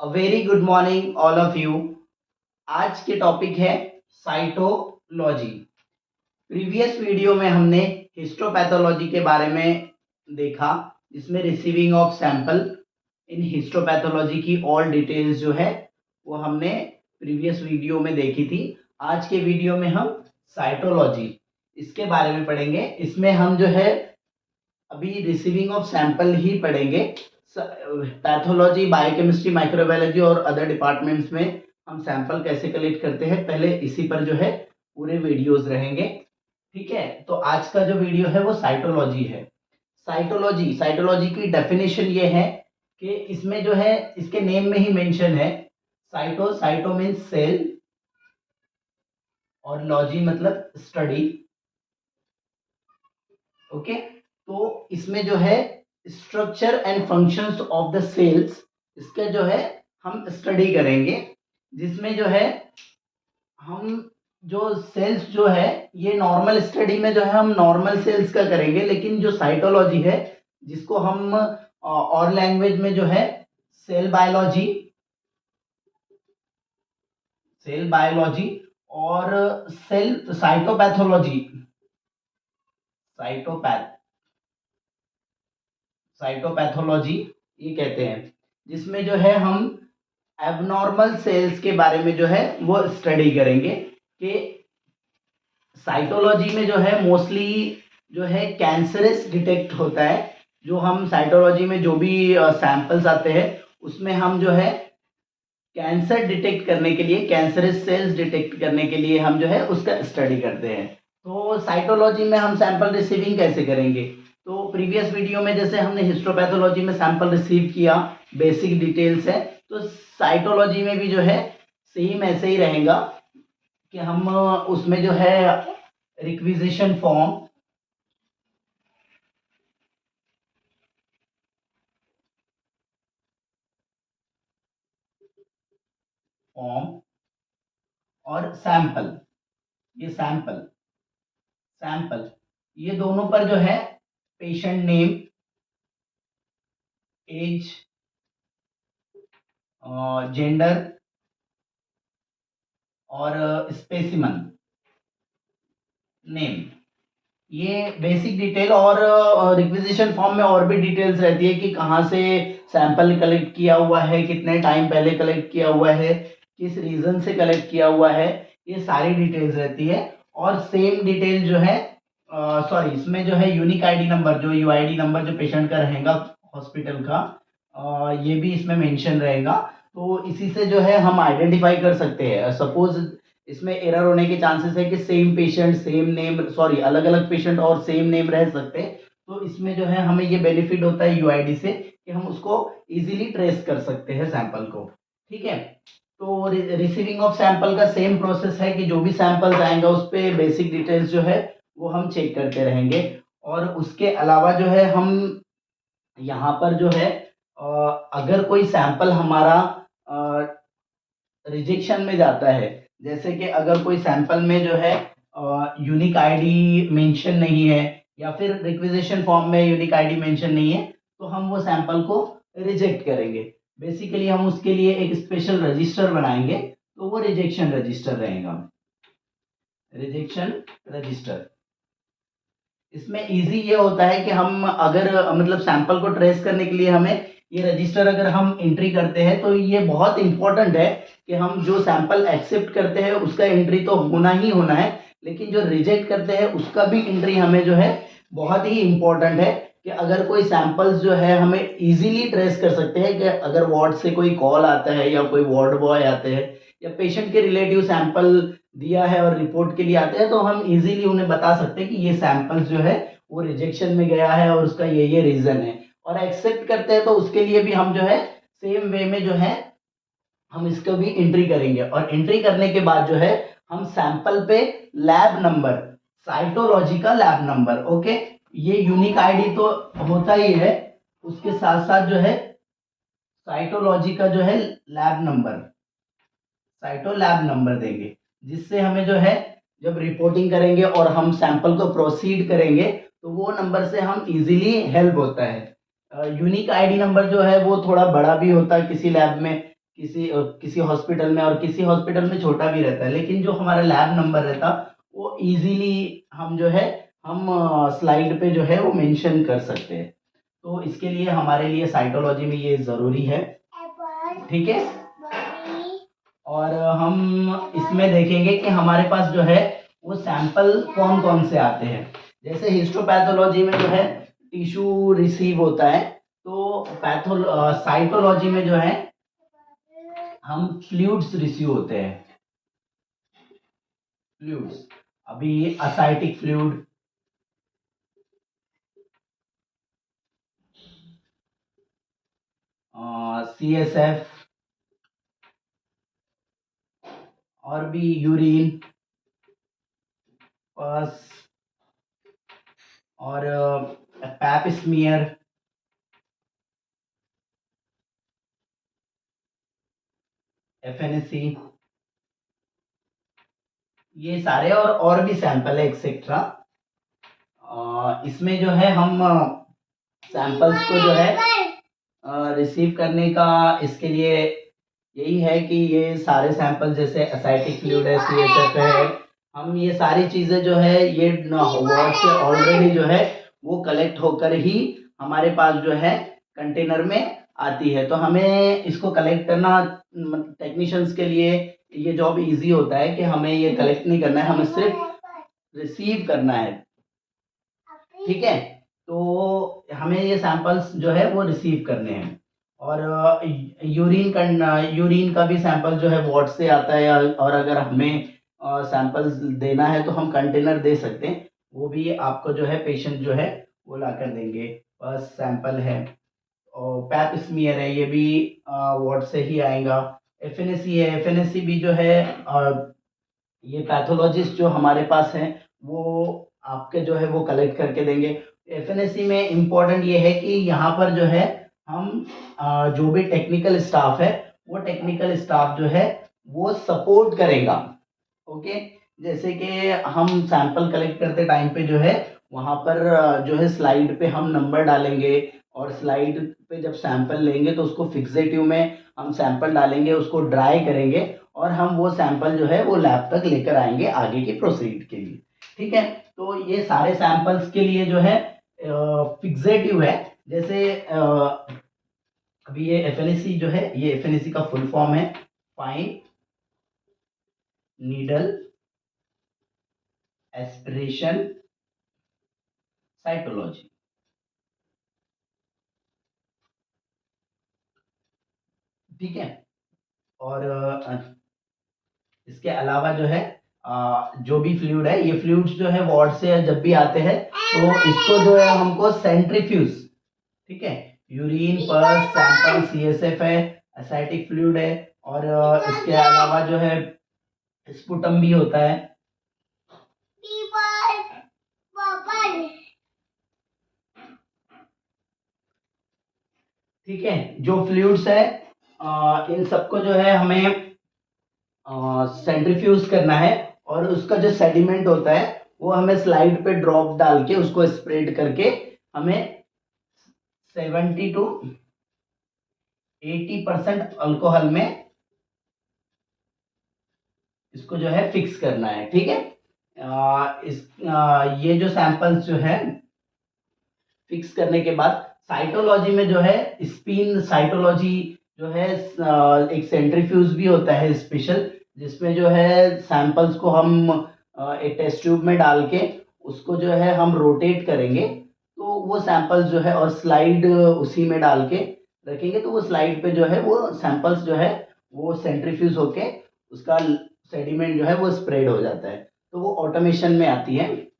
A very good morning all of you. आज के topic है साइटोलॉजी। प्रीवियस वीडियो में हमने हिस्टोपैथोलॉजी के बारे में देखा, जिसमें receiving of sample in histopathology की ऑल डिटेल्स जो है वो हमने प्रीवियस वीडियो में देखी थी। आज के वीडियो में हम साइटोलॉजी इसके बारे में पढ़ेंगे। इसमें हम जो है अभी रिसीविंग ऑफ सैंपल ही पढ़ेंगे। पैथोलॉजी, बायोकेमिस्ट्री, माइक्रोबायोलॉजी और अदर डिपार्टमेंट्स में हम सैंपल कैसे कलेक्ट करते हैं, पहले इसी पर जो है पूरे वीडियोस रहेंगे। ठीक है, तो आज का जो वीडियो है वो साइटोलॉजी है। साइटोलॉजी की डेफिनेशन ये है कि इसमें जो है इसके नेम में ही मेंशन है, साइटो मीन्स सेल और लॉजी मतलब स्टडी। ओके, तो इसमें जो है structure and functions of the cells, इसका जो है हम स्टडी करेंगे, जिसमें जो है हम जो सेल्स जो है ये नॉर्मल स्टडी में जो है हम नॉर्मल सेल्स का करेंगे, लेकिन जो साइटोलॉजी है जिसको हम और लैंग्वेज में जो है सेल बायोलॉजी और सेल साइटोपैथोलॉजी साइटोपैथोलॉजी ये कहते हैं, जिसमें जो है हम एबनॉर्मल सेल्स के बारे में जो है वो स्टडी करेंगे। कि साइटोलॉजी में जो है मोस्टली जो है कैंसरस डिटेक्ट होता है। जो हम साइटोलॉजी में जो भी सैंपल्स आते हैं उसमें हम जो है कैंसर डिटेक्ट करने के लिए, कैंसरस सेल्स डिटेक्ट करने के लिए हम जो है उसका स्टडी करते हैं। तो साइटोलॉजी में हम सैंपल रिसीविंग कैसे करेंगे? तो प्रीवियस वीडियो में जैसे हमने हिस्टोपैथोलॉजी में सैंपल रिसीव किया, बेसिक डिटेल्स है, तो साइटोलॉजी में भी जो है सेम ऐसे ही रहेगा कि हम उसमें जो है रिक्विजिशन फॉर्म और सैंपल, ये सैंपल ये दोनों पर जो है पेशेंट नेम, एज, जेंडर और स्पेसिमन नेम, ये बेसिक डिटेल। और रिक्विजिशन फॉर्म में और भी डिटेल्स रहती है कि कहाँ से सैंपल कलेक्ट किया हुआ है, कितने टाइम पहले कलेक्ट किया हुआ है, किस रीजन से कलेक्ट किया हुआ है, ये सारी डिटेल्स रहती है। और सेम डिटेल जो है सॉरी, इसमें जो है यूनिक आईडी नंबर, जो यूआईडी नंबर जो पेशेंट का रहेगा हॉस्पिटल का, ये भी इसमें मेंशन रहेगा। तो इसी से जो है हम आइडेंटिफाई कर सकते हैं। सपोज इसमें एरर होने के चांसेस है कि same patient same name, sorry अलग अलग पेशेंट और सेम नेम रह सकते हैं। तो इसमें जो है हमें ये बेनिफिट होता है यूआईडी से कि हम उसको इजीली ट्रेस कर सकते हैं सैंपल को। ठीक है, तो रिसीविंग ऑफ सैंपल का सेम प्रोसेस है कि जो भी सैंपल्स आएंगे उस पर बेसिक डिटेल्स जो है वो हम चेक करते रहेंगे। और उसके अलावा जो है हम यहाँ पर जो है अगर कोई सैंपल हमारा रिजेक्शन में जाता है, जैसे कि अगर कोई सैंपल में जो है यूनिक आईडी मेंशन नहीं है या फिर रिक्विजिशन फॉर्म में यूनिक आईडी मेंशन नहीं है, तो हम वो सैंपल को रिजेक्ट करेंगे। बेसिकली हम उसके लिए एक स्पेशल रजिस्टर बनाएंगे, तो वो रिजेक्शन रजिस्टर रहेगा, रिजेक्शन रजिस्टर। इसमें इजी ये होता है कि हम अगर मतलब सैंपल को ट्रेस करने के लिए हमें ये रजिस्टर अगर हम एंट्री करते हैं, तो ये बहुत इंपॉर्टेंट है कि हम जो सैंपल एक्सेप्ट करते हैं उसका एंट्री तो होना ही होना है, लेकिन जो रिजेक्ट करते हैं उसका भी एंट्री हमें जो है बहुत ही इंपॉर्टेंट है। कि अगर कोई सैंपल्स जो है हमें इजीली ट्रेस कर सकते हैं, कि अगर वार्ड से कोई कॉल आता है या कोई वार्ड बॉय आते हैं या पेशेंट के रिलेटिव सैंपल दिया है और रिपोर्ट के लिए आते हैं, तो हम इजीली उन्हें बता सकते हैं कि ये सैंपल्स जो है वो रिजेक्शन में गया है और उसका ये रीजन है। और एक्सेप्ट करते हैं तो उसके लिए भी हम जो है सेम वे में जो है हम इसको भी एंट्री करेंगे। और एंट्री करने के बाद जो है हम सैंपल पे लैब नंबर, साइटोलॉजी का लैब नंबर, ओके, ये यूनिक आईडी तो होता ही है, उसके साथ साथ जो है साइटोलॉजी का जो है lab number, cyto lab number देंगे, जिससे हमें जो है जब रिपोर्टिंग करेंगे और हम सैंपल को प्रोसीड करेंगे तो वो नंबर से हम इजीली हेल्प होता है। यूनिक आईडी नंबर जो है वो थोड़ा बड़ा भी होता है किसी लैब में, किसी हॉस्पिटल में, और किसी हॉस्पिटल में छोटा भी रहता है, लेकिन जो हमारा लैब नंबर रहता वो इजीली हम जो है हम स्लाइड पे जो है वो मेंशन कर सकते हैं। तो इसके लिए हमारे लिए साइटोलॉजी में ये ज़रूरी है, ठीक है। और हम इसमें देखेंगे कि हमारे पास जो है वो सैंपल कौन कौन से आते हैं। जैसे हिस्टोपैथोलॉजी में जो है टिश्यू रिसीव होता है, तो साइटोलॉजी में जो है हम फ्लूइड्स रिसीव होते हैं। फ्लूइड्स, अभी असाइटिक फ्लूइड, CSF, और भी यूरिन, पस, और पैप स्मीयर, FNAC, ये सारे और भी सैंपल है एक्सेट्रा। इसमें जो है हम सैंपल्स को जो है रिसीव करने का, इसके लिए यही है कि ये सारे सैंपल जैसे एसाइटिक फ्लूइड है, CSF है, हम ये सारी चीज़ें जो है ये वार्ड से ऑलरेडी जो है वो कलेक्ट होकर ही हमारे पास जो है कंटेनर में आती है। तो हमें इसको कलेक्ट करना, टेक्नीशियंस के लिए ये जॉब इजी होता है कि हमें ये कलेक्ट नहीं करना है, हमें सिर्फ रिसीव करना है, ठीक है। तो हमें ये सैंपल्स जो है वो रिसीव करने हैं। और यूरिन का भी सैंपल जो है वार्ड से आता है, और अगर हमें सैंपल्स देना है तो हम कंटेनर दे सकते हैं, वो भी आपको जो है पेशेंट जो है वो ला कर देंगे। बस सैंपल है। और पैप स्मीयर है, ये भी वार्ड से ही आएगा। FNAC है, FNAC भी जो है ये पैथोलॉजिस्ट जो हमारे पास हैं वो आपके जो है वो कलेक्ट करके देंगे। FNAC में इम्पोर्टेंट ये है कि यहाँ पर जो है हम जो भी टेक्निकल स्टाफ है वो टेक्निकल स्टाफ जो है वो सपोर्ट करेगा, ओके। जैसे कि हम सैंपल कलेक्ट करते टाइम पे जो है वहाँ पर जो है स्लाइड पे हम नंबर डालेंगे, और स्लाइड पे जब सैंपल लेंगे तो उसको फिक्सेटिव में हम सैंपल डालेंगे, उसको ड्राई करेंगे, और हम वो सैंपल जो है वो लैब तक लेकर आएंगे आगे के प्रोसीड के लिए, ठीक है। तो ये सारे सैंपल्स के लिए जो है फिक्सेटिव है। जैसे अभी ये FNAC जो है, ये FNAC का फुल फॉर्म है फाइन नीडल एस्पिरेशन साइटोलॉजी, ठीक है। और इसके अलावा जो है जो भी फ्लूइड है, ये फ्लूइड्स जो है वार्ड से जब भी आते हैं तो इसको जो है हमको सेंट्रीफ्यूज, ठीक है, यूरिन पल्स सैंपल CSF है, एसाइटिक फ्लूइड है, और इसके अलावा जो है स्पुटम भी होता है, ठीक है। जो फ्लूइड्स है इन सबको जो है हमें सेंट्रीफ्यूज करना है, और उसका जो सेडिमेंट होता है वो हमें स्लाइड पे ड्रॉप डाल के उसको स्प्रेड करके हमें 70 to 80% अल्कोहल में इसको जो है फिक्स करना है, ठीक है। ये जो सैंपल्स जो है फिक्स करने के बाद साइटोलॉजी में जो है स्पिन साइटोलॉजी जो है एक सेंट्रीफ्यूज भी होता है स्पेशल, जिसमें जो है सैंपल्स को हम एक टेस्ट ट्यूब में डाल के उसको जो है हम रोटेट करेंगे, तो वो सैंपल्स जो है और स्लाइड उसी में डाल के रखेंगे, तो वो स्लाइड पे जो है वो सैंपल्स जो है वो सेंट्रीफ्यूज होके उसका सेडिमेंट जो है वो स्प्रेड हो जाता है, तो वो ऑटोमेशन में आती है।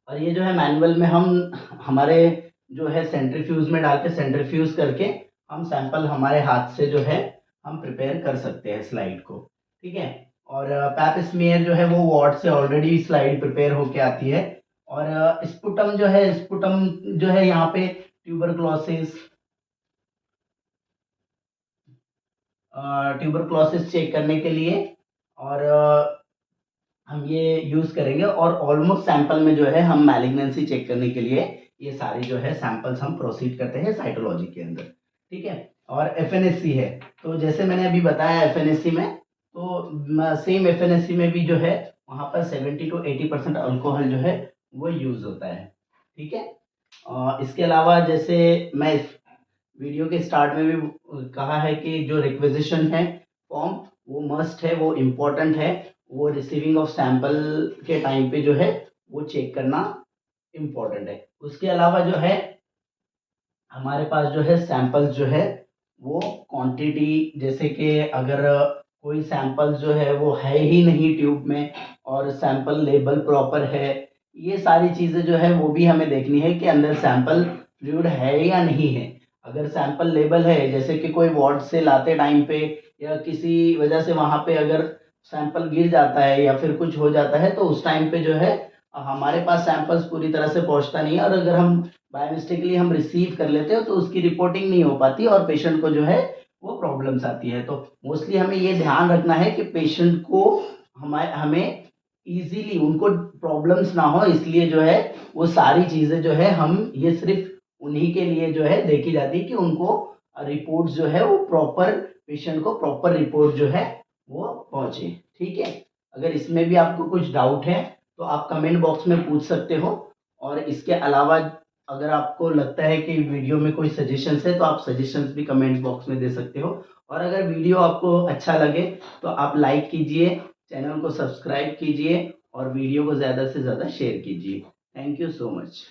और ये जो है मैनुअल में हम हमारे जो है सेंट्रीफ्यूज में डाल के सेंट्रीफ्यूज करके हम सैंपल हमारे हाथ से जो है हम प्रिपेयर कर सकते हैं स्लाइड को, ठीक है। और पैप स्मीयर जो है वो वार्ड से ऑलरेडी स्लाइड प्रिपेयर होके आती है। और स्पुटम जो है, स्पुटम जो है यहाँ पे ट्यूबरक्लोसिस चेक करने के लिए, और हम ये यूज करेंगे। और ऑलमोस्ट सैंपल में जो है हम मैलिग्नेंसी चेक करने के लिए ये सारी जो है सैंपल्स हम प्रोसीड करते हैं साइटोलॉजी के अंदर, ठीक है। और एफएनएससी है। तो जैसे मैंने अभी बताया एफएनएससी में, तो सेम एफएनएससी में भी जो है वहाँ पर 70 to 80% अल्कोहल जो है वो यूज़ होता है। ठीक है। इसके अलावा जैसे मैं इस वीडियो के स्टार्ट में भी कहा है कि जो रिक्वेजिशन है फॉर्म वो मस्ट है, वो इम्पोर्टेंट है, वो रिसीविंग ऑफ सैंपल के टाइम पे जो है वो चेक करना इम्पोर्टेंट है। उसके अलावा जो है हमारे पास जो है सैंपल्स जो है वो क्वांटिटी, जैसे कि अगर कोई सैंपल जो है वो है ही नहीं ट्यूब में और सैंपल लेबल प्रॉपर है, ये सारी चीज़ें जो है वो भी हमें देखनी है कि अंदर सैंपल फ्लूइड है या नहीं है। अगर सैंपल लेबल है, जैसे कि कोई वार्ड से लाते टाइम पे या किसी वजह से वहाँ पे अगर सैंपल गिर जाता है या फिर कुछ हो जाता है, तो उस टाइम पे जो है हमारे पास सैंपल्स पूरी तरह से पहुँचता नहीं है, और अगर हम बाय मिस्टेकली हम रिसीव कर लेते हो तो उसकी रिपोर्टिंग नहीं हो पाती और पेशेंट को जो है वो प्रॉब्लम्स आती है। तो मोस्टली हमें ये ध्यान रखना है कि पेशेंट को हमें इजीली उनको प्रॉब्लम्स ना हो, इसलिए जो है वो सारी चीज़ें जो है हम ये सिर्फ उन्हीं के लिए जो है देखी जाती है कि उनको रिपोर्ट जो है वो प्रॉपर, पेशेंट को प्रॉपर रिपोर्ट जो है वो पहुंचे। ठीक है। अगर इसमें भी आपको कुछ डाउट है तो आप कमेंट बॉक्स में पूछ सकते हो, और इसके अलावा अगर आपको लगता है कि वीडियो में कोई सजेशंस है तो आप सजेशंस भी कमेंट बॉक्स में दे सकते हो। और अगर वीडियो आपको अच्छा लगे तो आप लाइक कीजिए, चैनल को सब्सक्राइब कीजिए और वीडियो को ज़्यादा से ज़्यादा शेयर कीजिए। Thank you so much.